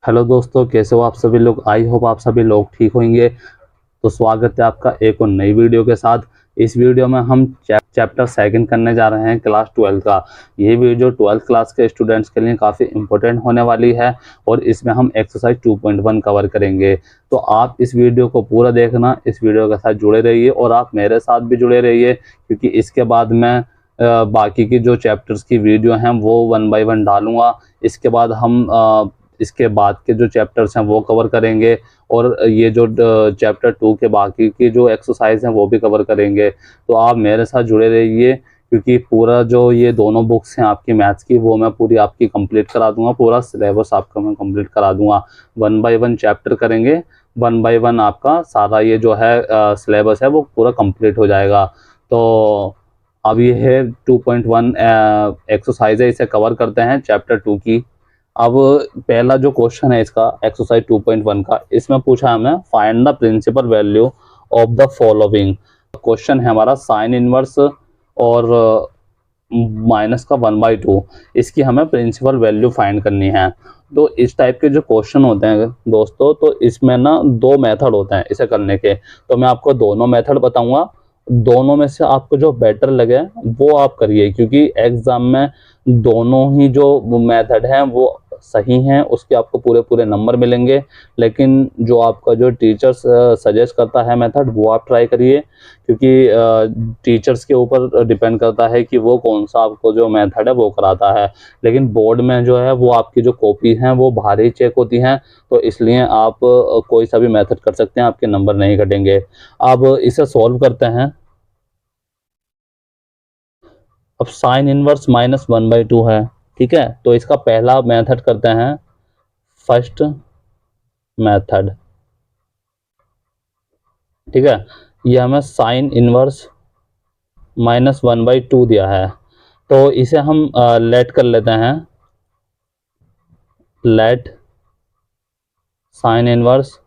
Hello दोस्तों, कैसे हो आप सभी लोग। आई होप आप सभी लोग ठीक होंगे। तो स्वागत है आपका एक और नई वीडियो के साथ। इस वीडियो में हम चैप्टर सेकंड करने जा रहे हैं क्लास 12 का। ये वीडियो 12th क्लास के स्टूडेंट्स के लिए काफ़ी इंपॉर्टेंट होने वाली है और इसमें हम एक्सरसाइज 2.1 कवर करेंगे। तो आप इस वीडियो को पूरा देखना, इस वीडियो के साथ जुड़े रहिए और आप मेरे साथ भी जुड़े रहिए, क्योंकि इसके बाद मैं बाकी की जो चैप्टर्स की वीडियो हैं वो 1 बाय 1 डालूंगा। इसके बाद हम इसके बाद के जो चैप्टर्स हैं वो कवर करेंगे और ये जो चैप्टर 2 के बाकी की जो एक्सरसाइज हैं वो भी कवर करेंगे। तो आप मेरे साथ जुड़े रहिए, क्योंकि पूरा जो ये दोनों बुक्स हैं आपकी मैथ्स की, वो मैं पूरी आपकी कंप्लीट करा दूंगा। पूरा सिलेबस आपका मैं कंप्लीट करा दूंगा। 1 बाय 1 चैप्टर करेंगे, 1 बाय 1 आपका सारा ये जो है सिलेबस है वो पूरा कंप्लीट हो जाएगा। तो अब ये है 2.1 एक्सरसाइज है, इसे कवर करते हैं चैप्टर 2 की। अब पहला जो क्वेश्चन है इसका एक्सरसाइज 2.1 का, इसमें पूछा है हमें find the principal value of the following. Question है हमारा साइन इनवर्स और माइनस का 1/2, इसकी हमें प्रिंसिपल वैल्यू फाइंड करनी है। तो इस टाइप के जो क्वेश्चन होते हैं दोस्तों, तो इसमें ना दो मेथड होते हैं इसे करने के। तो मैं आपको दोनों मेथड बताऊंगा, दोनों में से आपको जो बेटर लगे वो आप करिए, क्योंकि एग्जाम में दोनों ही जो मेथड हैं वो सही हैं, उसके आपको पूरे पूरे नंबर मिलेंगे। लेकिन जो आपका जो टीचर्स सजेस्ट करता है मेथड, वो आप ट्राई करिए, क्योंकि टीचर्स के ऊपर डिपेंड करता है कि वो कौन सा आपको जो मेथड है वो कराता है। लेकिन बोर्ड में जो है वो आपकी जो कॉपी हैं वो बाहर ही चेक होती हैं, तो इसलिए आप कोई सा भी मेथड कर सकते हैं, आपके नंबर नहीं कटेंगे। अब इसे सॉल्व करते हैं। अब साइन इनवर्स -1/2 है, ठीक है। तो इसका पहला मेथड करते हैं, फर्स्ट मेथड, ठीक है। ये हमें साइन इनवर्स -1/2 दिया है, तो इसे हम लेट कर लेते हैं। Let sine inverse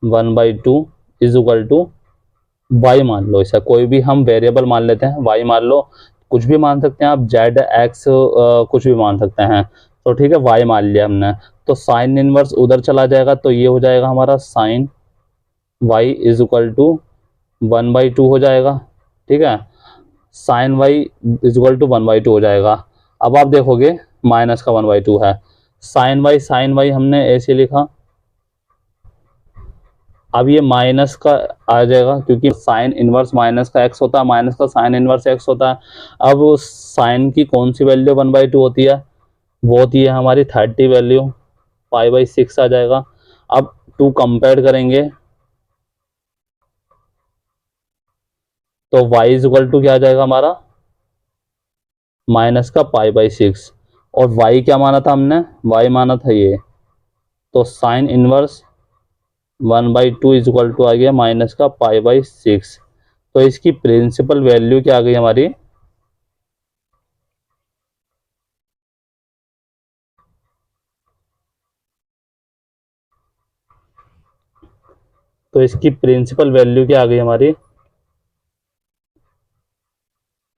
1/2 is equal to y मान लो। इसे कोई भी हम वेरिएबल मान लेते हैं, वाई मान लो, कुछ भी मान सकते हैं आप, जेड एक्स कुछ भी मान सकते हैं। तो ठीक है, वाई मान लिया हमने। तो साइन इनवर्स उधर चला जाएगा, तो ये हो जाएगा हमारा sine y is equal to 1/2 हो जाएगा, ठीक है। Sine y is equal to 1/2 हो जाएगा। अब आप देखोगे माइनस का 1/2 है। साइन वाई हमने ऐसे लिखा। अब ये माइनस का आ जाएगा, क्योंकि साइन इनवर्स माइनस का एक्स होता है, माइनस का साइन इनवर्स एक्स होता है। अब साइन की कौन सी वैल्यू 1/2 होती है, वो होती है हमारी 30 वैल्यू, π/6 आ जाएगा। अब टू कंपेयर करेंगे, तो y इज इक्वल टू क्या आ जाएगा हमारा, माइनस का π/6। और y क्या माना था हमने, y माना था ये, तो sine inverse 1/2 is equal to आ गया माइनस का π/6। तो इसकी प्रिंसिपल वैल्यू क्या आ गई हमारी, तो इसकी प्रिंसिपल वैल्यू क्या आ गई हमारी,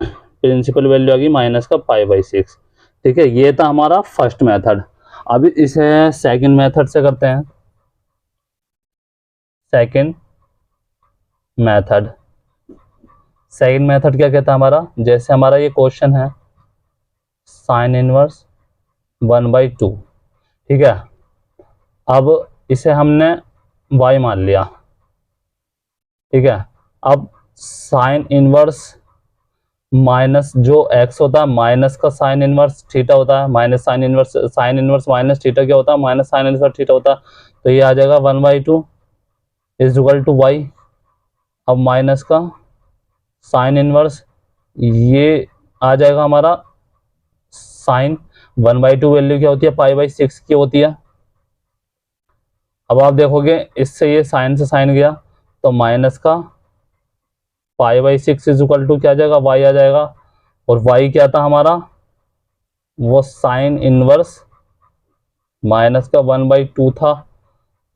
प्रिंसिपल वैल्यू आ गई माइनस का π/6, ठीक है। ये था हमारा फर्स्ट मेथड। अभी इसे सेकंड मेथड से करते हैं। सेकंड मेथड, सेकंड मेथड क्या कहता है हमारा, जैसे हमारा ये क्वेश्चन है साइन इनवर्स 1/2, ठीक है। अब इसे हमने y मान लिया, ठीक है। अब साइन इनवर्स माइनस जो x होता है, माइनस का साइन इनवर्स थीटा होता है, minus sine inverse minus theta क्या होता है, माइनस साइन इनवर्स थीटा होता है। तो ये आ जाएगा 1/2 इज इक्वल टू वाई। अब माइनस का साइन इनवर्स, ये आ जाएगा हमारा साइन 1/2 वैल्यू क्या होती है, π/6 की होती है। अब आप देखोगे इससे ये साइन से साइन गया, तो माइनस का π/6 इज इक्वल टू क्या आ जाएगा, वाई आ जाएगा। और वाई क्या था हमारा, वो साइन इनवर्स माइनस का 1/2 था।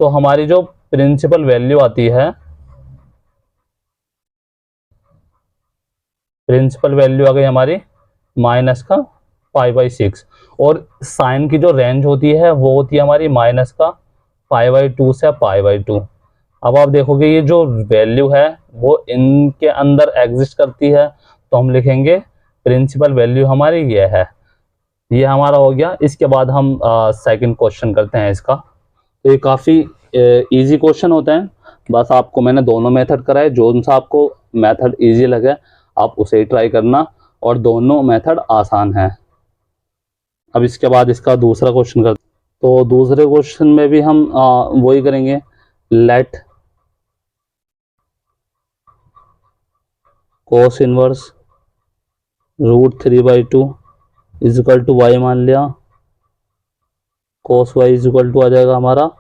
तो हमारी जो प्रिंसिपल वैल्यू आती है, प्रिंसिपल वैल्यू आ गई हमारी माइनस का π/6 और साइन की जो रेंज होती है वो होती है हमारी माइनस का π/2 से π/2। अब आप देखोगे ये जो वैल्यू है वो इनके अंदर एग्जिस्ट करती है, तो हम लिखेंगे प्रिंसिपल वैल्यू हमारी ये है। ये हमारा हो गया। इसके बाद हम सेकंड क्वेश्चन करते हैं इसका। तो ये काफ़ी इजी क्वेश्चन होते हैं, बस आपको मैंने दोनों मेथड कराए, जो सा आपको मेथड इजी लगे आप उसे ही ट्राई करना, और दोनों मेथड आसान है। अब इसके बाद इसका दूसरा क्वेश्चन करते हैं। तो दूसरे क्वेश्चन में भी हम वही करेंगे, let cos inverse √3/2 is equal to y मान लिया, cos y is equal to आ जाएगा हमारा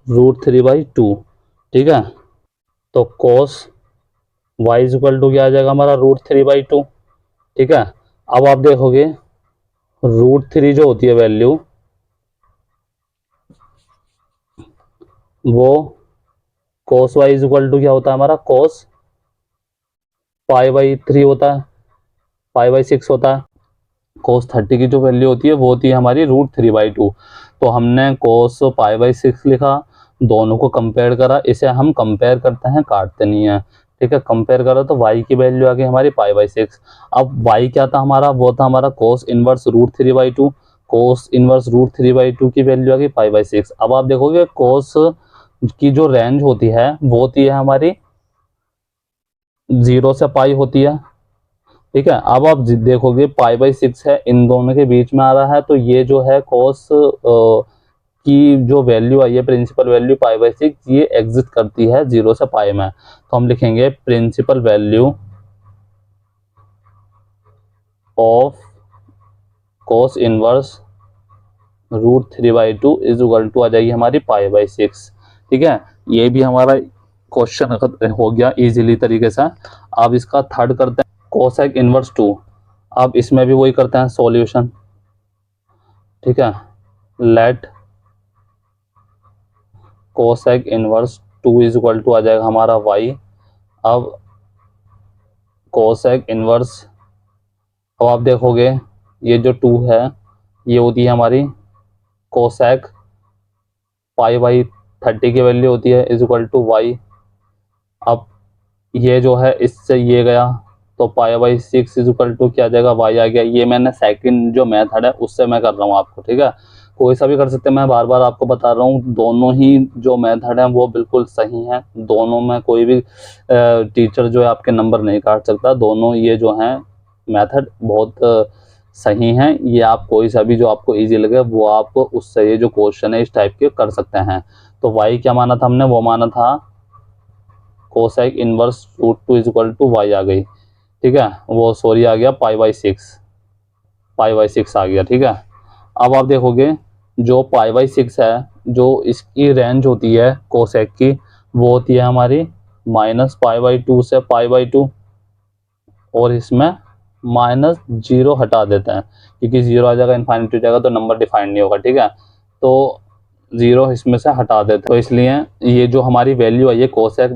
√3/2। ठीक है, तो cos y is equal to क्या आ जाएगा हमारा √3/2। ठीक है, अब आप देखोगे √3 जो होती है वैल्यू वो cos y is equal to क्या होता है हमारा cos π/3 होता है, π/6 होता है। cos 30 की जो वैल्यू होती है वो होती है हमारी √3/2। तो हमने cos π/6 लिखा, दोनों को कंपेयर करा, इसे हम कंपेयर करते हैं, काटते नहीं है। ठीक है, कंपेयर करो तो y की वैल्यू आ गई हमारी π/6। अब y क्या था हमारा, वो था हमारा cos इनवर्स √3/2। cos इनवर्स √3/2 की वैल्यू आ गई π/6। अब आप देखोगे cos की जो रेंज होती है वो होती है हमारी 0 से पाई होती है। ठीक है, अब आप देखोगे π/6 है, इन दोनों के बीच में आ रहा है, तो ये जो है cos की जो वैल्यू आई है प्रिंसिपल वैल्यू π/6 ये एग्जिस्ट करती है 0 से पाई में। तो हम लिखेंगे principal value of cos inverse √3/2 is equal to आ जाएगी हमारी π/6। ठीक है, ये भी हमारा क्वेश्चन हो गया इजीली तरीके से। अब इसका थर्ड करते हैं कोसेक इनवर्स 2। अब इसमें भी वही करते हैं सॉल्यूशन। ठीक है, let cosec inverse 2 is equal to आ जाएगा हमारा y। अब कोसेक इनवर्स, अब आप देखोगे ये जो 2 है ये होती है हमारी कोसेक π/30 की वैल्यू होती है इज इक्वल टू y। अब ये जो है इससे ये गया तो π/6 इज इक्वल टू क्या आ जाएगा y आ गया। ये मैंने सेकंड जो मेथड है उससे मैं कर रहा हूँ आपको। ठीक है, कोई सा भी कर सकते हैं, मैं बार बार आपको बता रहा हूँ, दोनों ही जो मेथड हैं वो बिल्कुल सही हैं। दोनों में कोई भी टीचर जो है आपके नंबर नहीं काट सकता। दोनों ये जो हैं मेथड बहुत सही हैं। ये आप कोई सा भी जो आपको इजी लगे वो आप उससे ये जो क्वेश्चन है इस टाइप के कर सकते हैं। तो y क्या माना था हमने, वो माना था cosec inverse √2 is equal to y आ गई। ठीक है, वो सॉरी आ गया π/6 आ गया। ठीक है, अब आप देखोगे जो π/6 है, जो इसकी रेंज होती है कोसेक की वो होती है हमारी -π/2 से π/2, और इसमें -0 हटा देते हैं क्योंकि 0 आ जाएगा, इनफाइनिटी हो जाएगा तो नंबर डिफाइंड नहीं होगा। ठीक है, तो 0 इसमें से हटा देते हैं, तो इसलिए ये जो हमारी वैल्यू आई है कोसेक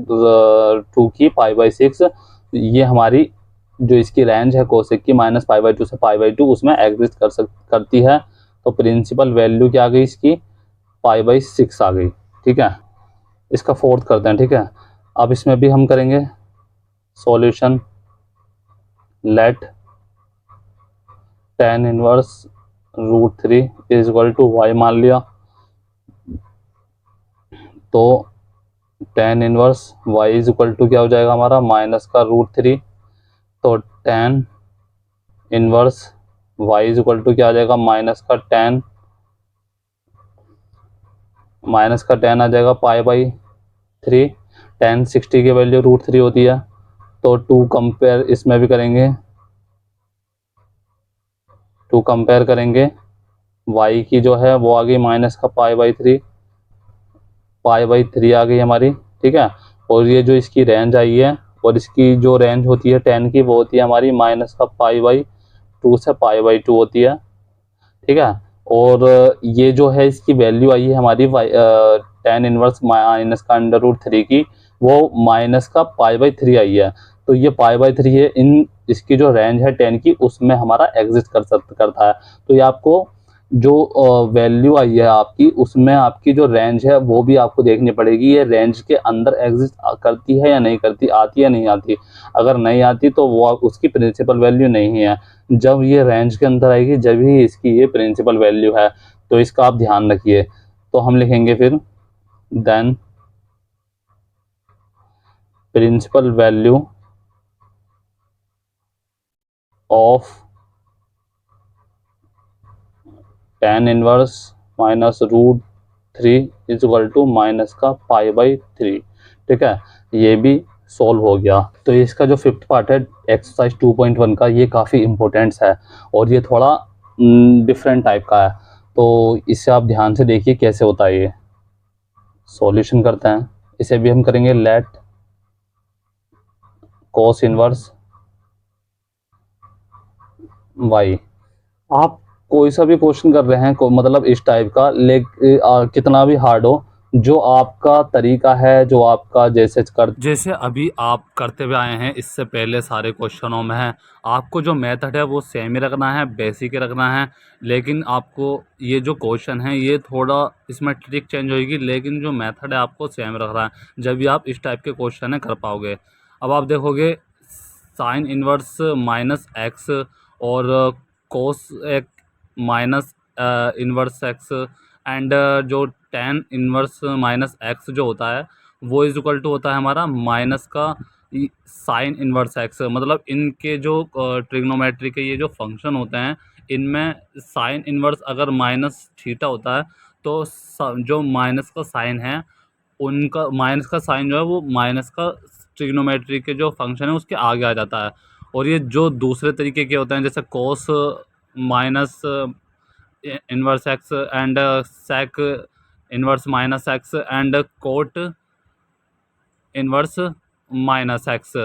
2 की π/6, ये हमारी जो इसकी रेंज है कोसेक की -π/2 से π/2 उसमें एग्जिस्ट करती है। तो प्रिंसिपल वैल्यू क्या आ गई इसकी π/6 आ गई। ठीक है, इसका फोर्थ करते हैं। ठीक है, अब इसमें भी हम करेंगे solution. Let tan inverse √3 is equal to y मान लिया, तो tan inverse y is equal to क्या हो जाएगा हमारा माइनस का √3। तो tan inverse y is equal to क्या आ जाएगा माइनस का tan आ जाएगा π/3। tan 60 की वैल्यू √3 होती है, तो 2 कंपेयर इसमें भी करेंगे, 2 कंपेयर करेंगे, y की जो है वो आ गई माइनस का π/3 आ गई हमारी। ठीक है, और ये जो इसकी रेंज आई है और इसकी जो रेंज होती है tan की वो होती है हमारी माइनस का π/2 से π/2 होती है। ठीक है, और ये जो है इसकी वैल्यू आई है हमारी tan इनवर्स माइनस का √3 की, वो माइनस का π/3 आई है। तो ये π/3 है, इन इसकी जो रेंज है 10 की उसमें हमारा एग्जिस्ट करता है। तो ये आपको जो वैल्यू आई है आपकी, उसमें आपकी जो रेंज है वो भी आपको देखनी पड़ेगी, ये रेंज के अंदर एग्जिस्ट करती है या नहीं करती, आती है नहीं आती। अगर नहीं आती तो वो उसकी प्रिंसिपल वैल्यू नहीं है। जब ये रेंज के अंदर आएगी जब ही इसकी ये प्रिंसिपल वैल्यू है, तो इसका आप ध्यान रखिए। तो हम लिखेंगे फिर then principal value of tan inverse -√3 is equal to minus का π/3। ठीक है, ये भी सॉल्व हो गया। तो इसका जो फिफ्थ पार्ट है एक्सरसाइज 2.1 का, ये काफ़ी इम्पोर्टेंट्स है और ये थोड़ा डिफरेंट टाइप का है। तो इसे आप ध्यान से देखिए कैसे होता है। ये सॉल्यूशन करते हैं, इसे भी हम करेंगे लेट cos इनवर्स y। आप कोई सा भी क्वेश्चन कर रहे हैं मतलब इस टाइप का, कितना भी हार्ड हो, जो आपका तरीका है, जो आपका जैसे अभी आप करते हुए आए हैं इससे पहले सारे क्वेश्चनों में है, आपको जो मेथड है वो सेम ही रखना है, बेसिक ही रखना है। लेकिन आपको ये जो क्वेश्चन है ये थोड़ा इसमें ट्रिक चेंज होगी, लेकिन जो मेथड है आपको सेम रखना है, जब भी आप इस टाइप के क्वेश्चन है कर पाओगे। अब आप देखोगे साइन इनवर्स -x और कोस माइनस इनवर्स एक्स एंड जो tan इनवर्स -x जो होता है वो इज इक्वल टू होता है हमारा माइनस का साइन इनवर्स x। मतलब इनके जो ट्रिग्नोमेट्री के ये जो फंक्शन होते हैं, इनमें साइन इनवर्स अगर -θ होता है तो जो माइनस का साइन है उनका माइनस का साइन जो है वो माइनस का ट्रिग्नोमेट्री के जो फंक्शन है उसके आगे आ जाता है। और ये जो दूसरे तरीके के होते हैं जैसे cos minus inverse x and sec inverse -x and cot inverse -x,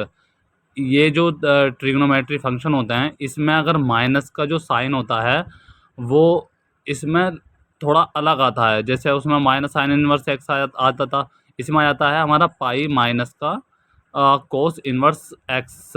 ये जो ट्रिग्नोमेट्री फंक्शन होते हैं इसमें अगर माइनस का जो साइन होता है वो इसमें थोड़ा अलग आता है। जैसे उसमें माइनस साइन इनवर्स एक्स आता था, इसमें आ जाता है हमारा पाई माइनस का कोस इनवर्स एक्स।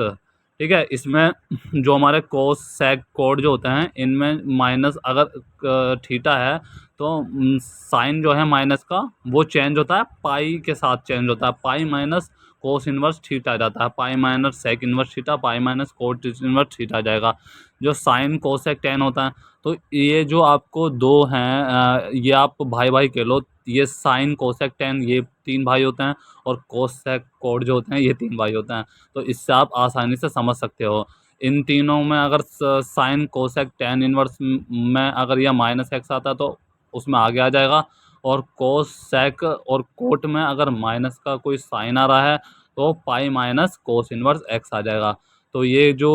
ठीक है, इसमें जो हमारे कोस सेक कोड जो होते हैं इनमें माइनस अगर थीटा है तो साइन जो है माइनस का वो चेंज होता है, पाई के साथ चेंज होता है, pi minus cos inverse theta आ जाता है, pi minus sec inverse theta, pi minus cot inverse theta आ जाएगा। जो साइन कोसेक टेन होता है, तो ये जो आपको दो हैं ये आप भाई भाई कह लो, ये साइन कोसेक टेन ये 3 भाई होते हैं और कोसेक कोड जो होते हैं ये 3 भाई होते हैं। तो इससे आप आसानी से समझ सकते हो। इन तीनों में अगर साइन कोसेक टेन इनवर्स में अगर यह -x आता है तो उसमें आगे आ जाएगा, और कोस सेक और कोट में अगर माइनस का कोई साइन आ रहा है तो पाई माइनस कोस इनवर्स x आ जाएगा। तो ये जो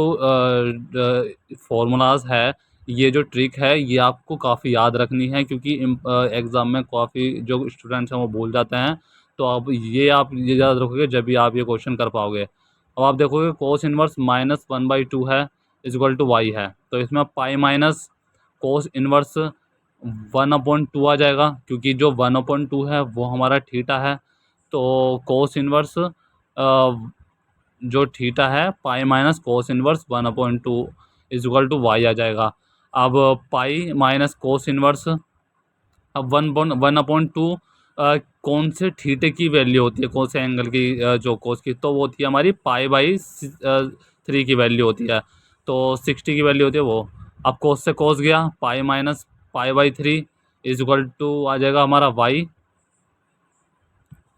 फॉर्मूलाज है, ये जो ट्रिक है ये आपको काफ़ी याद रखनी है, क्योंकि एग्ज़ाम में काफ़ी जो स्टूडेंट्स हैं वो भूल जाते हैं। तो आप ये याद रखोगे जब भी आप ये क्वेश्चन कर पाओगे। अब आप देखोगे कोस इनवर्स -1/2 है इज इक्वल टू y है, तो इसमें पाई माइनस कोस इनवर्स 1/2 आ जाएगा, क्योंकि जो 1/2 है वो हमारा थीटा है। तो कोस इनवर्स जो थीटा है pi minus cos inverse 1/2 is equal to y आ जाएगा। अब पाई माइनस कोस इनवर्स, अब 1/2 कौन से थीटे की वैल्यू होती है, कौन से एंगल की जो कोस की, तो वो होती है हमारी π/3 की वैल्यू होती है, तो 60 की वैल्यू होती है वो। अब कोस से कोस गया, pi minus π/3 is equal to आ जाएगा हमारा y।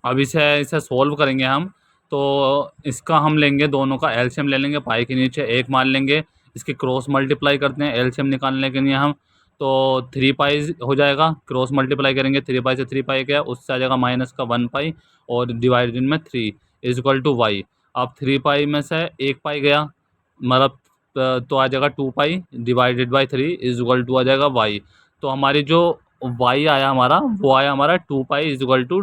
अब इसे सोल्व करेंगे हम, तो इसका हम लेंगे दोनों का एलसीएम ले लेंगे, पाई के नीचे 1 मान लेंगे, इसके क्रॉस मल्टीप्लाई करते हैं एलसीएम निकालने के लिए हम। तो 3 पाई हो जाएगा, क्रॉस मल्टीप्लाई करेंगे 3 पाई से 3 पाई गया, उससे आ जाएगा माइनस का 1 पाई और डिवाइडेड में 3 इज इक्वल टू वाई। अब 3 पाई में से 1 पाई गया, मतलब तो आ जाएगा 2 pi divided by 3 is equal to आ जाएगा वाई। तो हमारी जो वाई आया हमारा वो आया हमारा 2 पाई इज इक्वल टू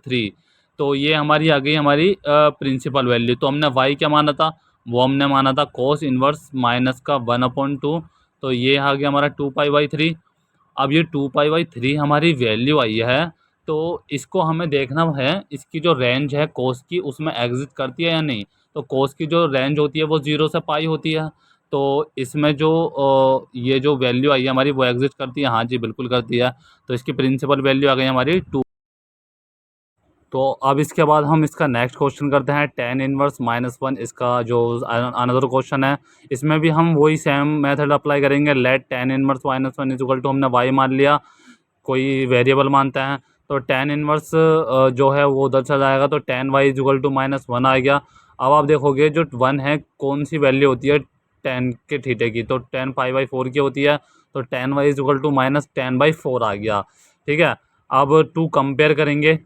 3। तो ये हमारी आ गई हमारी प्रिंसिपल वैल्यू। तो हमने y क्या माना था, वो हमने माना था कोस इनवर्स माइनस का 1/2, तो ये आ गया हमारा 2π/3। अब ये 2π/3 हमारी वैल्यू आई है, तो इसको हमें देखना है इसकी जो रेंज है कोस की उसमें एग्जिट करती है या नहीं। तो कोस की जो रेंज होती है वो 0 से पाई होती है। तो इसमें जो ये जो वैल्यू आई है हमारी वो एग्जिस्ट करती है, हाँ जी बिल्कुल करती है। तो इसकी प्रिंसिपल वैल्यू आ गई हमारी 2। तो अब इसके बाद हम इसका नेक्स्ट क्वेश्चन करते हैं tan इनवर्स -1। इसका जो अनदर क्वेश्चन है, इसमें भी हम वही सेम मेथड अप्लाई करेंगे। Let tan inverse -1 is equal to, हमने y मान लिया, कोई वेरिएबल मानते हैं, तो tan इनवर्स जो है वो उधर चला जाएगा, तो tan y is equal to -1 आ गया। अब आप देखोगे जो 1 है कौन सी वैल्यू होती है tan के थीटे की, तो tan π/4 की होती है, तो tan y is equal to -tan/4 आ गया। ठीक है, अब 2 कंपेयर करेंगे।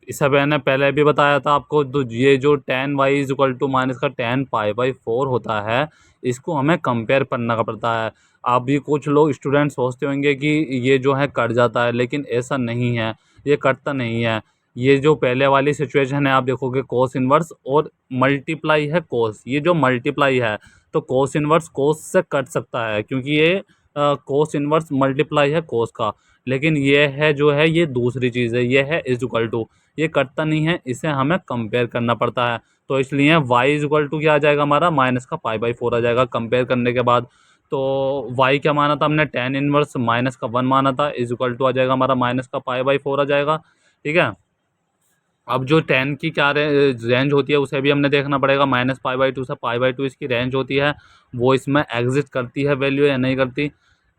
इसे मैंने पहले भी बताया था आपको, तो ये जो tan y is equal to minus का tan π/4 होता है, इसको हमें कंपेयर करना पड़ता है। अभी कुछ लोग स्टूडेंट सोचते होंगे कि ये जो है कट जाता है, लेकिन ऐसा नहीं है, ये कटता नहीं है। ये जो पहले वाली सिचुएशन है, आप देखोगे कोस इनवर्स और मल्टीप्लाई है कोस, ये जो मल्टीप्लाई है तो कोस इनवर्स कोस से कट सकता है, क्योंकि ये कोस इनवर्स मल्टीप्लाई है कोस का। लेकिन ये है जो है ये दूसरी चीज़ है, ये है इज इक्वल टू, ये कटता नहीं है, इसे हमें कंपेयर करना पड़ता है। तो इसलिए y इज इक्वल टू क्या आ जाएगा हमारा, -π/4 आ जाएगा कंपेयर करने के बाद। तो y क्या माना था हमने, tan इनवर्स -1 माना था, इज इक्वल टू आ जाएगा हमारा -π/4 आ जाएगा। ठीक है, अब जो tan की क्या रेंज होती है उसे भी हमने देखना पड़ेगा। -π/2 से π/2 इसकी रेंज होती है, वो इसमें एग्जिस्ट करती है वैल्यू या नहीं करती।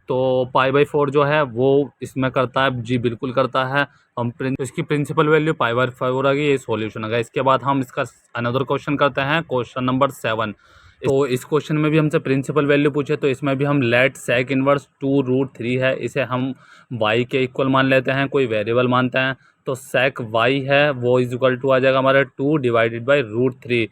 तो π/4 जो है वो इसमें करता है, जी बिल्कुल करता है। हम इसकी प्रिंसिपल वैल्यू π/4 आ गई, ये सॉल्यूशन आ गया। इसके बाद हम इसका अनदर क्वेश्चन करते हैं, क्वेश्चन नंबर 7। तो इस क्वेश्चन में भी हमसे प्रिंसिपल वैल्यू पूछे, तो इसमें भी हम लेट सेक इनवर्स 2√3 है, इसे हम y के इक्वल मान लेते हैं, कोई वेरिएबल मानते हैं। तो सेक y है वो इज इक्वल टू आ जाएगा हमारा 2 डिवाइडेड बाई √3।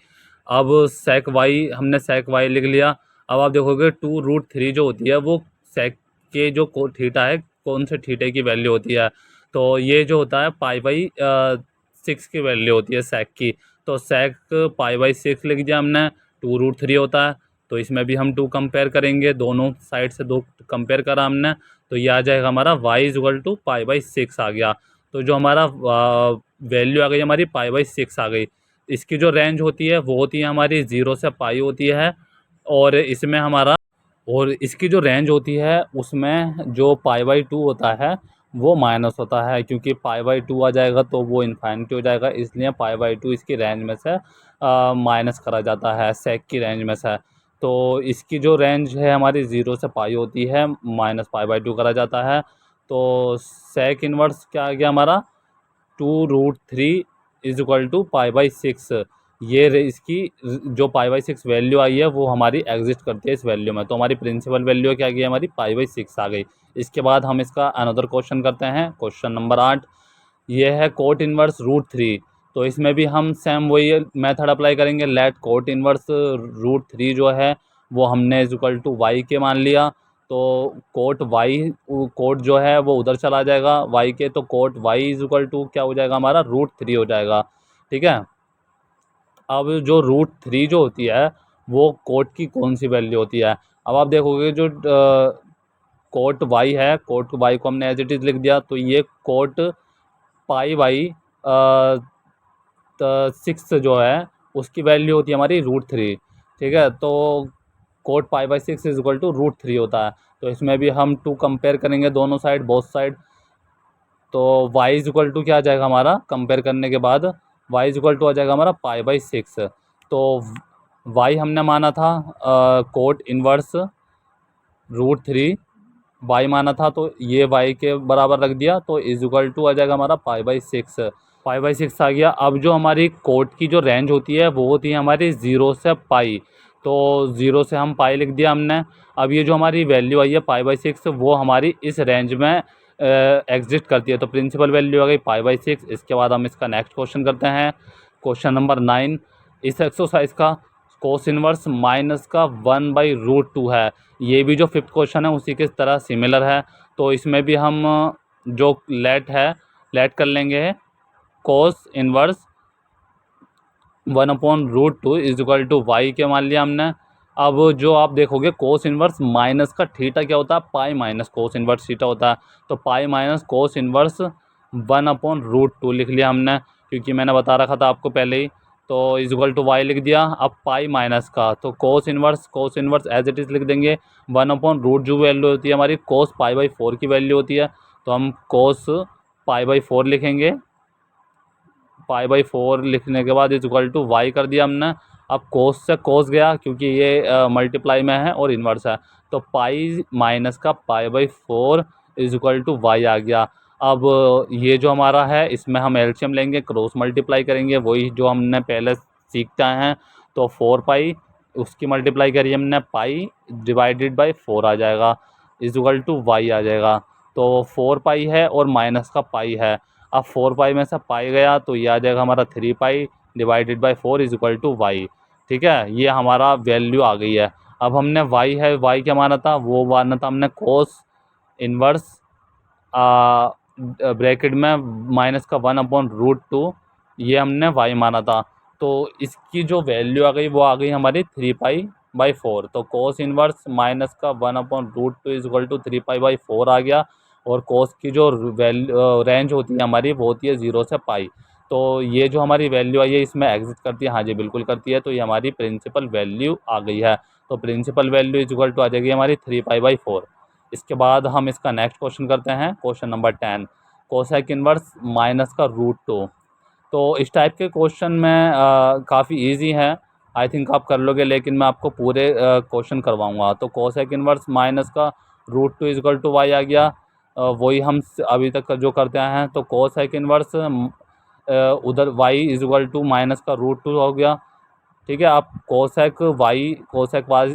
अब सेक y, हमने सेक y लिख लिया। अब आप देखोगे 2√3 जो होती है वो सेक के जो थीटा है, कौन से थीटे की वैल्यू होती है, तो ये जो होता है π/6 की वैल्यू होती है सेक की। तो सेक π/6 लिख दिया हमने, 2√3 होता है। तो इसमें भी हम 2 कंपेयर करेंगे, दोनों साइड से 2 कंपेयर करा हमने, तो ये आ जाएगा हमारा y इज इक्वल टू π/6 आ गया। तो जो हमारा वैल्यू आ गई हमारी π/6 आ गई। इसकी जो रेंज होती है वो होती है हमारी 0 से पाई होती है, और इसमें हमारा, और इसकी जो रेंज होती है उसमें जो π/2 होता है वो माइनस होता है, क्योंकि π/2 आ जाएगा तो वो इन्फाइनिटी हो जाएगा, इसलिए π/2 इसकी रेंज में से माइनस करा जाता है सेक की रेंज में से। तो इसकी जो रेंज है हमारी 0 से पाई होती है, -π/2 करा जाता है। तो सेक इनवर्स क्या आ गया हमारा, 2√3 इज इक्वल टू π/6। ये इसकी जो π/6 वैल्यू आई है वो हमारी एग्जिस्ट करती है इस वैल्यू में, तो हमारी प्रिंसिपल वैल्यू क्या गई हमारी π/6 आ गई। इसके बाद हम इसका अनदर क्वेश्चन करते हैं, क्वेश्चन नंबर 8। ये है कोट इनवर्स √3। तो इसमें भी हम सेम वही मेथड अप्लाई करेंगे। लेट कोट इनवर्स √3 जो है वो हमने इज इक्वल टू वाई के मान लिया, तो कोट वाई, कोट जो है वो उधर चला जाएगा वाई के, तो cot y is equal to क्या हो जाएगा हमारा, √3 हो जाएगा। ठीक है, अब जो √3 जो होती है वो कोट की कौन सी वैल्यू होती है। अब आप देखोगे जो कोट वाई है, कोट वाई को हमने एज इट इज़ लिख दिया, तो ये कोट π/6 जो है उसकी वैल्यू होती है हमारी √3। ठीक है, तो कोट π/6 इज इक्वल टू √3 होता है। तो इसमें भी हम 2 कंपेयर करेंगे दोनों साइड, बोथ साइड। तो y इज इक्वल टू क्या आ जाएगा हमारा, कंपेयर करने के बाद y इज इक्वल टू आ जाएगा हमारा π/6। तो y हमने माना था कोट इनवर्स √3, y माना था, तो ये y के बराबर रख दिया, तो इज इक्वल टू आ जाएगा हमारा π/6 आ गया। अब जो हमारी कोट की जो रेंज होती है वो होती है हमारी 0 से पाई, तो 0 से हम पाई लिख दिया हमने। अब ये जो हमारी वैल्यू आई है π/6 वो हमारी इस रेंज में एग्जिस्ट करती है, तो प्रिंसिपल वैल्यू आ गई π/6। इसके बाद हम इसका नेक्स्ट क्वेश्चन करते हैं, क्वेश्चन नंबर 9। इस एक्सरसाइज का कोस इनवर्स -1/√2 है। ये भी जो 5th क्वेश्चन है उसी के तरह सिमिलर है। तो इसमें भी हम जो लेट है, लेट कर लेंगे cos inverse 1/√2 is equal to y के मान लिया हमने। अब जो आप देखोगे कोस इनवर्स माइनस का थीटा क्या होता है, pi minus cos inverse theta होता है। तो पाई माइनस कोस इनवर्स 1/√2 लिख लिया हमने, क्योंकि मैंने बता रखा था आपको पहले ही। तो इज इक्वल टू वाई लिख दिया। अब पाई माइनस का, तो कोस इन्वर्स एज इट इज़ लिख देंगे। 1/रूट जो वैल्यू होती है हमारी कोस पाई/4 की वैल्यू होती है, तो हम कोस पाई/4 लिखेंगे। पाई/4 लिखने के बाद इज इक्वल टू वाई कर दिया हमने। अब कोस से कोस गया क्योंकि ये मल्टीप्लाई में है और इन्वर्स है, तो पाई माइनस का पाई/4 इज इक्वल टू वाई आ गया। अब ये जो हमारा है इसमें हम एलसीएम लेंगे, क्रॉस मल्टीप्लाई करेंगे, वही जो हमने पहले सीखता है। तो 4 पाई उसकी मल्टीप्लाई करिए हमने, पाई डिवाइडेड बाई 4 आ जाएगा, इज इक्वल टू वाई आ जाएगा। तो 4 पाई है और माइनस का पाई है। अब 4 पाई में से पाई गया तो ये आ जाएगा हमारा 3 pi divided by 4 is equal to y. ठीक है, ये हमारा वैल्यू आ गई है। अब हमने वाई है, वाई क्या माना था, वो माना था हमने कोस इन्वर्स ब्रैकेट में माइनस का 1/√2, ये हमने वाई माना था। तो इसकी जो वैल्यू आ गई वो आ गई हमारी 3 पाई/4। तो कोस इन्वर्स माइनस का 1/√2 इज इक्वल टू 3 पाई/4 आ गया। और कोस की जो वैल्यू रेंज होती है हमारी वो होती है 0 से पाई। तो ये जो हमारी वैल्यू आई है इसमें एग्जिस्ट करती है, हाँ जी बिल्कुल करती है। तो ये हमारी प्रिंसिपल वैल्यू आ गई है। तो principal value is equal to आ जाएगी हमारी 3 पाई/4। इसके बाद हम इसका नेक्स्ट क्वेश्चन करते हैं, question number 10, cosec inverse minus का √2। तो इस टाइप के क्वेश्चन में काफ़ी इजी है, आई थिंक आप कर लोगे, लेकिन मैं आपको पूरे क्वेश्चन करवाऊंगा। तो कोसेक इन्वर्स माइनस का √2 इज इक्वल टू वाई आ गया। वही हम अभी तक जो करते आए हैं। तो कोसेक इन्वर्स उधर y is equal to minus का √2 हो गया। ठीक है, आप cosec y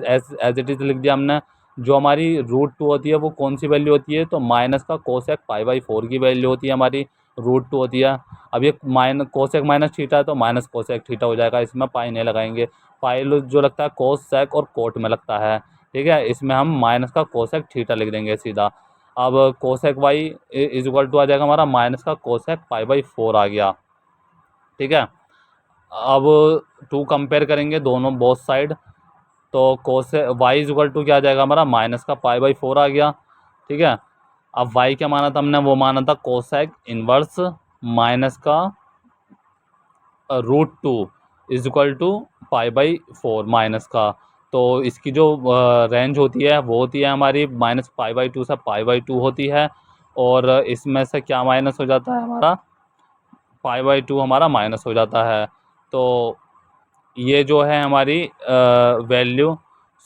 as it is लिख दिया हमने। जो हमारी √2 होती है वो कौन सी वैल्यू होती है, तो माइनस का कोसेक पाई/4 की वैल्यू होती है हमारी, √2 होती है। अब ये कोसेक माइनस थीटा है तो माइनस कोसेक थीटा हो जाएगा, इसमें पाई नहीं लगाएंगे। पाई जो लगता है कोसेक और कोट में लगता है। ठीक है, इसमें हम माइनस का कोसेक थीटा लिख देंगे सीधा। अब cosec y is equal to आ जाएगा हमारा माइनस का कोसेक पाई/4 आ गया। ठीक है, अब टू कंपेयर करेंगे दोनों बोथ साइड। तो कोसे वाई इज इक्वल टू क्या आ जाएगा हमारा माइनस का पाई/4 आ गया। ठीक है, अब वाई क्या माना था हमने, वो माना था कोसेक इन्वर्स माइनस का √2 इज इक्वल टू पाई/4 माइनस का। तो इसकी जो रेंज होती है वो होती है हमारी माइनस पाई/2 से पाई/2 होती है। और इसमें से क्या माइनस हो जाता है हमारा, पाई/2 हमारा माइनस हो जाता है। तो ये जो है हमारी वैल्यू,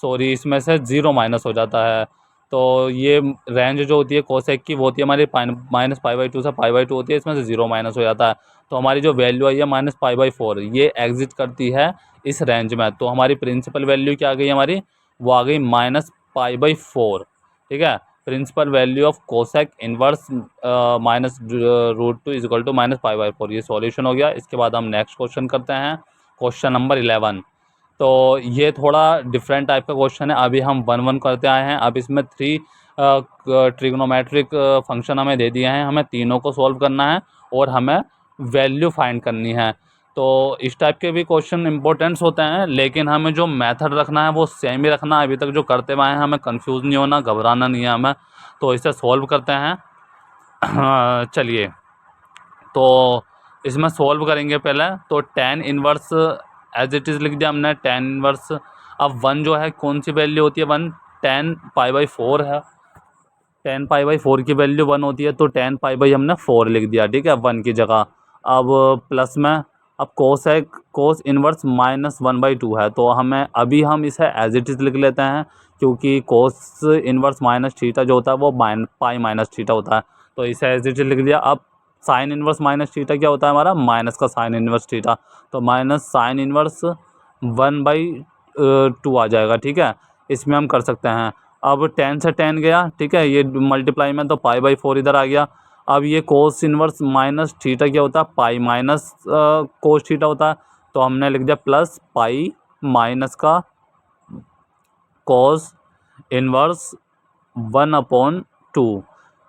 सॉरी इसमें से 0 माइनस हो जाता है। तो ये रेंज जो होती है कोसेक की वो होती है हमारी माइनस पाई/2 से पाई/2 होती है, इसमें से 0 माइनस हो जाता है। तो हमारी जो वैल्यू आई है माइनस पाई/4 ये एग्जिट करती है इस रेंज में। तो हमारी प्रिंसिपल वैल्यू क्या आ गई हमारी, वो आ गई माइनस पाई/4। ठीक है, principal value of cosec inverse minus √2 is equal to minus पाई/4। ये सॉल्यूशन हो गया। इसके बाद हम नेक्स्ट क्वेश्चन करते हैं, क्वेश्चन नंबर 11। तो ये थोड़ा डिफरेंट टाइप का क्वेश्चन है, अभी हम 1 करते आए हैं। अब इसमें 3 ट्रिग्नोमेट्रिक फंक्शन हमें दे दिए हैं, हमें तीनों को सॉल्व करना है और हमें वैल्यू फाइंड करनी है। तो इस टाइप के भी क्वेश्चन इंपॉर्टेंट्स होते हैं, लेकिन हमें जो मेथड रखना है वो सेम ही रखना है। अभी तक जो करते हुए हैं हमें कंफ्यूज नहीं होना, घबराना नहीं है हमें। तो इसे सॉल्व करते हैं। चलिए, तो इसमें सॉल्व करेंगे पहले। तो tan inverse as it is लिख दिया हमने, tan इन्वर्स। अब 1 जो है कौन सी वैल्यू होती है, 1 tan पाई/4 है। tan पाई/4 की वैल्यू 1 होती है, तो tan पाई हमने 4 लिख दिया। ठीक है, 1 की जगह। अब प्लस में, अब कोस इन्वर्स -1/2 है, तो हमें अभी हम इसे एज इट इज़ लिख लेते हैं, क्योंकि कोस इन्वर्स माइनस थीटा जो होता है वो पाई माइनस थीटा होता है। तो इसे एज इट इज़ लिख दिया। अब साइन इन्वर्स माइनस थीटा क्या होता है हमारा, माइनस का साइन इन्वर्स थीटा। तो माइनस साइन इन्वर्स 1/2 आ जाएगा। ठीक है, इसमें हम कर सकते हैं। अब 10 से 10 गया, ठीक है, ये मल्टीप्लाई में, तो पाई/4 इधर आ गया। अब ये कोस इन्वर्स माइनस थीटा क्या होता है, पाई माइनस कोस थीटा होता है। तो हमने लिख दिया प्लस पाई माइनस का कोस इन्वर्स 1/2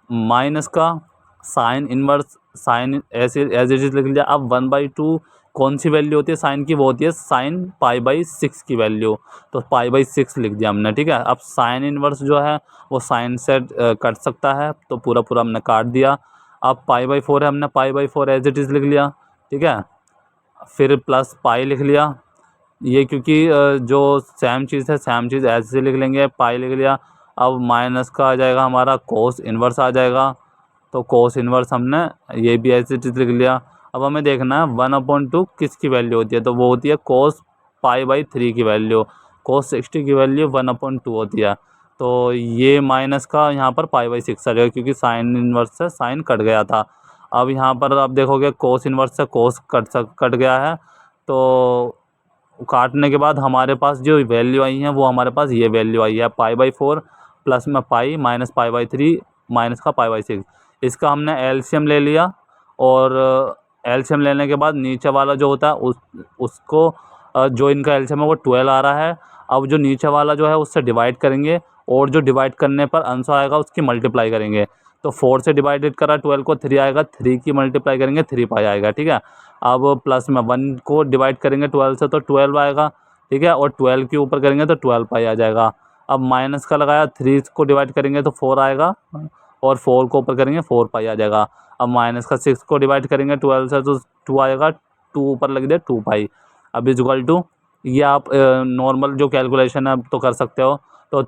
माइनस का साइन इन्वर्स, साइन ऐसे एज इट इज लिख लिया। अब 1/2 कौन सी वैल्यू होती है साइन की, वो होती है साइन पाई/6 की वैल्यू। तो पाई/6 लिख दिया हमने। ठीक है, अब साइन इन्वर्स जो है वो साइन से कट सकता है, तो पूरा हमने काट दिया। अब पाई/4 है, हमने पाई/4 एज इट इज़ लिख लिया। ठीक है, फिर प्लस पाई लिख लिया, ये क्योंकि जो सेम चीज़ है सेम चीज़ ऐसे लिख लेंगे, पाई लिख लिया। अब माइनस का आ जाएगा हमारा कोस इन्वर्स आ जाएगा, तो कोस इन्वर्स हमने ये भी ऐसे चीज़ लिख लिया। अब हमें देखना है 1/2 किसकी वैल्यू होती है, तो वो होती है कोस पाई/3 की वैल्यू। कोस 60 की वैल्यू 1/2 होती है, तो ये माइनस का यहाँ पर पाई/6 आ जाएगा, क्योंकि साइन इन्वर्स से साइन कट गया था। अब यहाँ पर आप देखोगे कोस इन्वर्स से कोस कट गया है, तो काटने के बाद हमारे पास जो वैल्यू आई है वो हमारे पास ये वैल्यू आई है पाई/4 प्लस में पाई माइनस पाई/3 माइनस का पाई/6। इसका हमने एलसीएम ले लिया, और एलसीएम लेने के बाद नीचे वाला जो होता है उसको जो इनका एलसीएम है वो 12 आ रहा है। अब जो नीचे वाला जो है उससे डिवाइड करेंगे, और जो डिवाइड करने पर आंसर आएगा उसकी मल्टीप्लाई करेंगे। तो 4 से डिवाइडेड करा 12 को, 3 आएगा, 3 की मल्टीप्लाई करेंगे 3 पाई आएगा, ठीक है। अब प्लस में 1 को डिवाइड करेंगे 12 से तो 12 आएगा, ठीक है, और 12 के ऊपर करेंगे तो 12 पाई आ जाएगा। अब माइनस का लगाया, 3 को डिवाइड करेंगे तो 4 आएगा, और 4 को ऊपर करेंगे 4 पाई आ जाएगा। अब माइनस का 6 को डिवाइड करेंगे 12 से तो 2 आएगा, 2 ऊपर लग दिया 2 पाई। अब इक्वल टू, ये आप नॉर्मल जो कैलकुलेशन है तो कर सकते हो। तो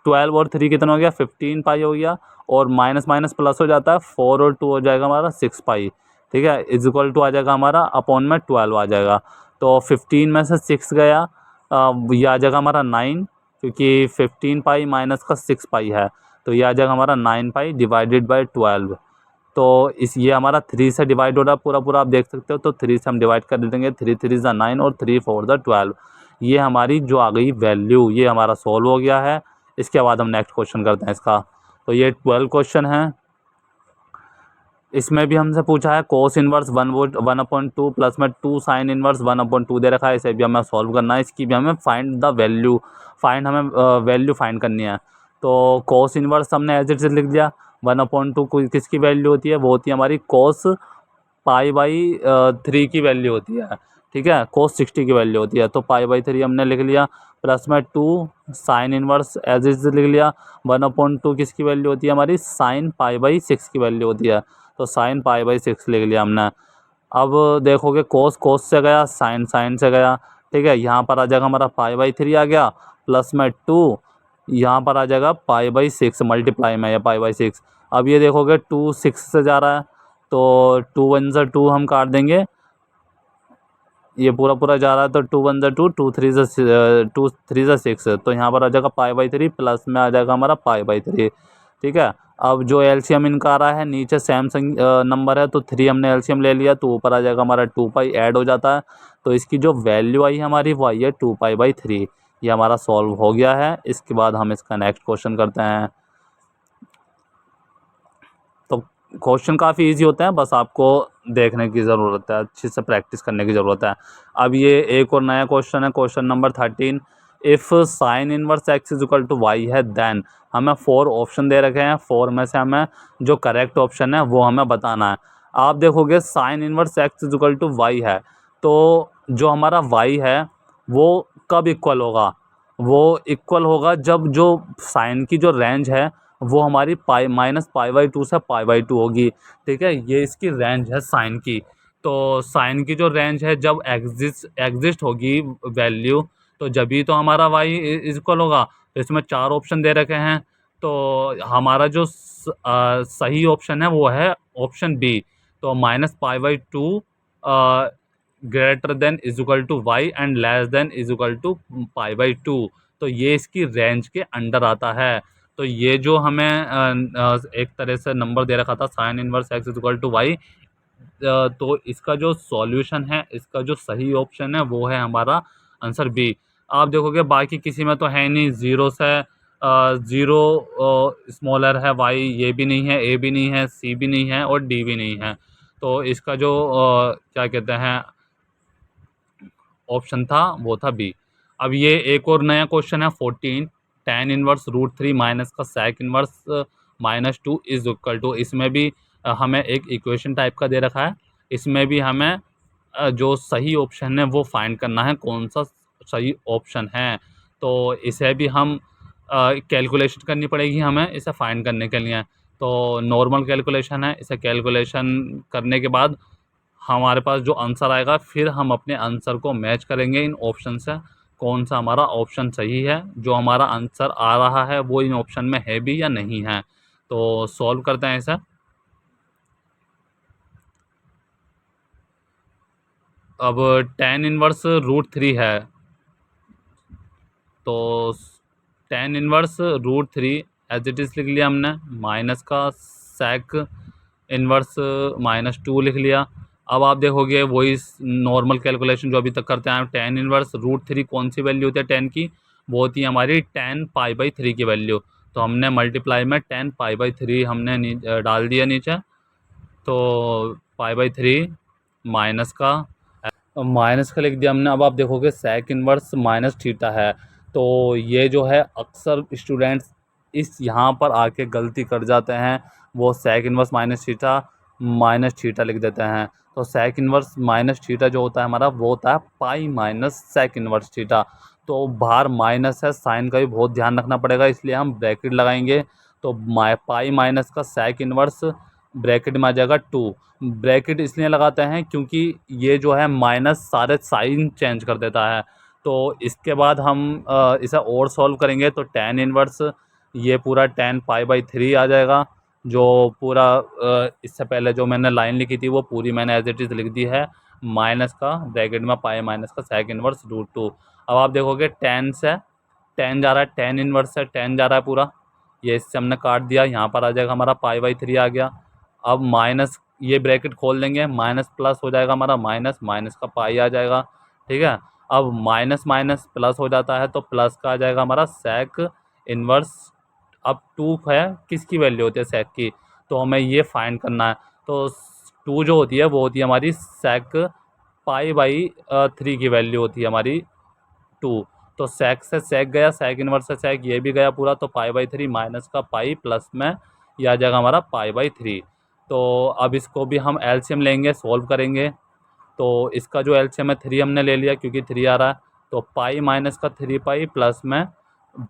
12 और 3 कितना हो गया, 15 पाई हो गया, और माइनस माइनस प्लस हो जाता है, 4 और 2 हो जाएगा हमारा 6 पाई, ठीक है। इज इक्वल टू आ जाएगा हमारा अपॉन में 12 आ जाएगा। तो 15 में से 6 गया, ये आ जाएगा हमारा 9, क्योंकि 15 पाई माइनस का 6 पाई है, तो ये आ जाएगा हमारा 9 पाई डिवाइडेड बाई 12। तो ये हमारा 3 से डिवाइड हो रहा है पूरा पूरा, आप देख सकते हो, तो 3 से हम डिवाइड कर देंगे, 3 3 ज़ा 9 और 3 4 ज़ा 12। ये हमारी जो आ गई वैल्यू, ये हमारा सॉल्व हो गया है। इसके बाद हम नेक्स्ट क्वेश्चन करते हैं इसका। तो ये 12 क्वेश्चन है। इसमें भी हमसे पूछा है कोस इनवर्स 1/2 प्लस में 2 साइन इनवर्स 1/2 दे रखा है, इसे भी हमें सॉल्व करना है। इसकी भी हमें find the value, value find करनी है। तो कोस इनवर्स हमने एज इट इज लिख दिया, 1/2 किसकी वैल्यू होती है, वो होती है हमारी कोस पाई/3 की वैल्यू होती है, ठीक है, कोस 60 की वैल्यू होती है, तो पाई/3 हमने लिख लिया, प्लस में 2 sine inverse as it is लिख लिया। 1/2 किसकी वैल्यू होती है हमारी, साइन पाई/6 की वैल्यू होती है, तो साइन पाई/6 लिख लिया हमने। अब देखोगे कोस कोस से गया, साइन साइन से गया, ठीक है। यहाँ पर आ जाएगा हमारा पाई/3 आ गया, प्लस में 2 यहाँ पर आ जाएगा पाई/6 मल्टीप्लाई में, या पाई/6। अब ये देखोगे 2 6 से जा रहा है, तो 2 1 ज़ा 2 हम काट देंगे, ये पूरा पूरा जा रहा है, तो 2 1 ज़ा 2, 2 3 ज़ा 6, तो यहाँ पर आ जाएगा पाई/3 प्लस में आ जाएगा हमारा पाई/3, ठीक है। अब जो एलसीएम इनका आ रहा है, नीचे सेम नंबर है, तो 3 हमने एलसीएम ले लिया, तो ऊपर आ जाएगा हमारा 2 पाई ऐड हो जाता है, तो इसकी जो वैल्यू आई हमारी वो आई है 2 पाई/3। ये हमारा सॉल्व हो गया है। इसके बाद हम इसका नेक्स्ट क्वेश्चन करते हैं। तो क्वेश्चन काफ़ी इजी होते हैं, बस आपको देखने की ज़रूरत है, अच्छे से प्रैक्टिस करने की ज़रूरत है। अब ये एक और नया क्वेश्चन है, question number 13। If sine inverse x is equal to y है, देन हमें 4 ऑप्शन दे रखे हैं, 4 में से हमें जो करेक्ट ऑप्शन है वो हमें बताना है। आप देखोगे sine inverse x is equal to y है, तो जो हमारा वाई है वो कब इक्वल होगा, वो इक्वल होगा जब जो साइन की जो रेंज है वो हमारी पाई माइनस पाई/2 से पाई/2 होगी, ठीक है। ये इसकी रेंज है साइन की। तो साइन की जो रेंज है जब एग्जिस्ट होगी वैल्यू, तो जभी तो हमारा वाई इक्वल होगा। तो इसमें 4 ऑप्शन दे रखे हैं, तो हमारा जो सही ऑप्शन है वो है ऑप्शन बी। तो माइनस पाई/2 greater than is equal to y and less than is equal to पाई/2, तो ये इसकी रेंज के अंडर आता है। तो ये जो हमें एक तरह से नंबर दे रखा था sine inverse x is equal to y, तो इसका जो सॉल्यूशन है, इसका जो सही ऑप्शन है वो है हमारा आंसर बी। आप देखोगे बाकी किसी में तो है नहीं, 0 से 0 स्मॉलर है वाई, ये भी नहीं है, ए भी नहीं है, सी भी नहीं है, और डी भी नहीं है। तो इसका जो क्या कहते हैं ऑप्शन था वो था बी। अब ये एक और नया क्वेश्चन है 14, tan इनवर्स √3 माइनस का sec inverse -2 is equal to, इसमें भी हमें एक इक्वेशन टाइप का दे रखा है। इसमें भी हमें जो सही ऑप्शन है वो फाइंड करना है, कौन सा सही ऑप्शन है। तो इसे भी हम कैलकुलेशन करनी पड़ेगी हमें इसे फाइंड करने के लिए। तो नॉर्मल कैलकुलेशन है, इसे कैलकुलेशन करने के बाद हमारे पास जो आंसर आएगा फिर हम अपने आंसर को मैच करेंगे इन ऑप्शन से, कौन सा हमारा ऑप्शन सही है, जो हमारा आंसर आ रहा है वो इन ऑप्शन में है भी या नहीं है। तो सॉल्व करते हैं इसे। अब tan−1√3 है, तो tan−1√3 एज इट इज़ लिख लिया हमने, माइनस का sec−1 -2 लिख लिया। अब आप देखोगे वही नॉर्मल कैलकुलेशन जो अभी तक करते हैं, tan−1√3 कौन सी वैल्यू होती है tan की, वो होती है हमारी tan π/3 की वैल्यू। तो हमने मल्टीप्लाई में tan π/3 हमने डाल दिया नीचे, तो π/3 माइनस का लिख दिया हमने। अब आप देखोगे sec−1 है, तो ये जो है अक्सर स्टूडेंट्स इस यहाँ पर आके गलती कर जाते हैं, वो sec−1 लिख देते हैं। तो sec−1 जो होता है हमारा वो होता है π-sec−। तो बाहर माइनस है, साइन का भी बहुत ध्यान रखना पड़ेगा, इसलिए हम ब्रैकेट लगाएंगे। तो पाई माइनस का sec−1 ब्रैकेट में आ जाएगा 2। ब्रैकेट इसलिए लगाते हैं क्योंकि ये जो है माइनस सारे साइन चेंज कर देता है। तो इसके बाद हम इसे और सॉल्व करेंगे, तो tan−1 ये पूरा tan π/3 आ जाएगा, जो पूरा इससे पहले जो मैंने लाइन लिखी थी वो पूरी मैंने एज इट इज़ लिख दी है, माइनस का ब्रैकेट में पाई माइनस का sec−1√2। अब आप देखोगे tan से tan जा रहा है, tan−1 से tan जा रहा है पूरा, ये इससे हमने काट दिया, यहाँ पर आ जाएगा हमारा π/3 आ गया। अब माइनस ये ब्रैकेट खोल देंगे, माइनस प्लस हो जाएगा हमारा, माइनस माइनस का पाई आ जाएगा, ठीक है। अब माइनस माइनस प्लस हो जाता है, तो प्लस का आ जाएगा हमारा sec−1। अब 2 है, किसकी वैल्यू होती है sec की, तो हमें ये फाइंड करना है। तो 2 जो होती है वो होती है हमारी sec π/3 की वैल्यू होती है हमारी 2। तो sec से sec गया, sec−1 से sec ये भी गया पूरा, तो π/3 माइनस का पाई प्लस में यह आ जाएगा हमारा π/3। तो अब इसको भी हम एलसीएम लेंगे, सॉल्व करेंगे। तो इसका जो एलसीएम है 3 हमने ले लिया क्योंकि 3 आ रहा है, तो पाई माइनस का 3π प्लस में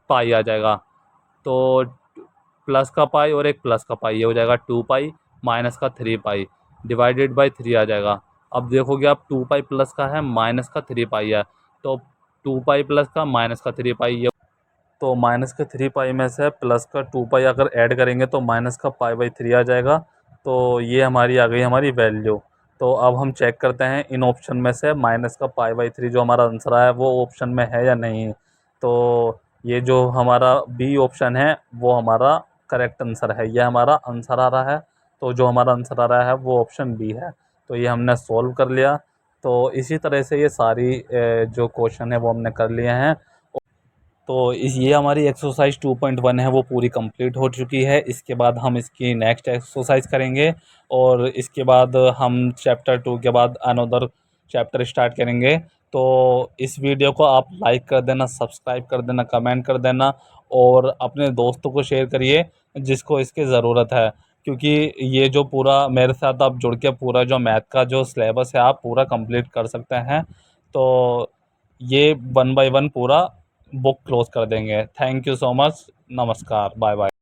पाई आ जाएगा, तो प्लस का पाई और एक प्लस का पाई, ये हो जाएगा 2π माइनस का 3π डिवाइडेड बाई 3 आ जाएगा। अब देखोगे आप 2π प्लस का है, माइनस का 3π है, तो 2π प्लस का माइनस का 3π, ये तो माइनस के 3π में से प्लस का 2π अगर ऐड करेंगे तो माइनस का π/3 आ जाएगा। तो ये हमारी आ गई हमारी वैल्यू। तो अब हम चेक करते हैं इन ऑप्शन में से माइनस का π/3 जो हमारा आंसर आया वो ऑप्शन में है या नहीं। तो ये जो हमारा बी ऑप्शन है वो हमारा करेक्ट आंसर है, ये हमारा आंसर आ रहा है। तो जो हमारा आंसर आ रहा है वो ऑप्शन बी है, तो ये हमने सॉल्व कर लिया। तो इसी तरह से ये सारी जो क्वेश्चन है वो हमने कर लिए हैं। तो ये हमारी एक्सरसाइज 2.1 है वो पूरी कंप्लीट हो चुकी है। इसके बाद हम इसकी नेक्स्ट एक्सरसाइज करेंगे, और इसके बाद हम चैप्टर 2 के बाद अनदर चैप्टर स्टार्ट करेंगे। तो इस वीडियो को आप लाइक कर देना, सब्सक्राइब कर देना, कमेंट कर देना, और अपने दोस्तों को शेयर करिए जिसको इसकी ज़रूरत है, क्योंकि ये जो पूरा मेरे साथ आप जुड़ के पूरा जो मैथ का जो सिलेबस है आप पूरा कंप्लीट कर सकते हैं। तो ये 1 बाय 1 पूरा बुक क्लोज कर देंगे। थैंक यू सो मच, नमस्कार, बाय बाय।